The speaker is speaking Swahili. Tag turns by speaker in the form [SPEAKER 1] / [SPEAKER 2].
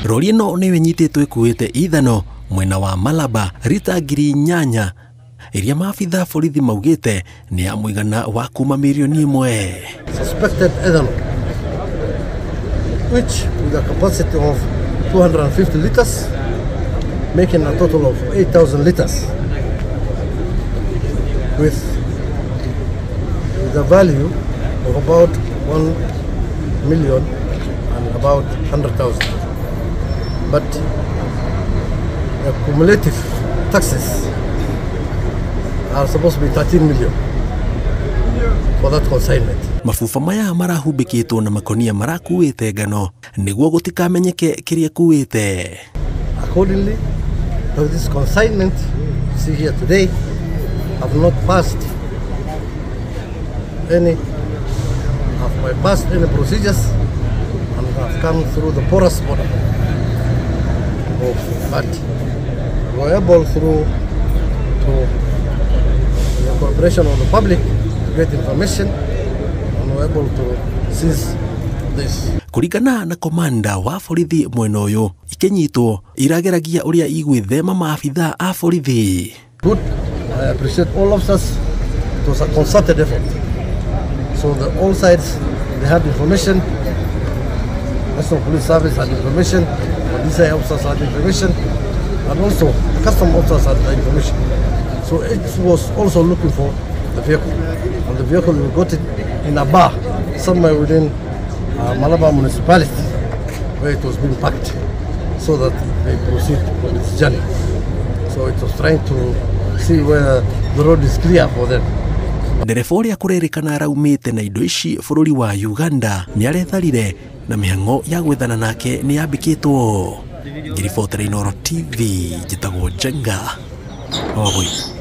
[SPEAKER 1] Rori ĩno nĩyo ĩnyitĩtwo ĩkuĩte ithano mwena wa Malaba rita ngiri 8 iria maabitha borithi maugĩte nĩ ya mũigana wa kuma milioni 1.
[SPEAKER 2] Suspected ethanol, which with a capacity of 250 liters, making a total of 8,000 liters, with the value of about 1 million and about 100,000. But the cumulative taxes are supposed to be 13 million for that consignment.
[SPEAKER 1] Mafufa maya marahumbĩkĩtwo na makonia marakuĩte ngano nĩguo gũtikamenyeke kĩrĩa kuĩte.
[SPEAKER 2] Accordingly, this consignment you see here today have not passed any procedures and have come through the porous border. But we were able through the cooperation of the public to get information and we were able to seize this.
[SPEAKER 1] Kuringana na komanda wa borithi mwena ũyũ, ikĩnyitwo irageragia ũrĩa igwĩthema maabitha a borithi.
[SPEAKER 2] Good. I appreciate all of us. It was a concerted effort. So all sides, they had information. National Police Service had information. DCI officers had information. And also, the custom officers had the information. So it was also looking for the vehicle. And the vehicle, we got it in a bar somewhere within Malaba municipality where it was being packed so that they proceed on its journey. So it was trying to see where the road is clear for them.
[SPEAKER 1] Ndereba ũrĩa kũrerĩkana araumĩte na indo ici bũrũri wa Uganda nĩ aretharire na mĩhang'o ya gwethana nake nĩ yambĩkĩtwo. Ngiribotera Inooro TV njĩtagwo Jenga Wabui.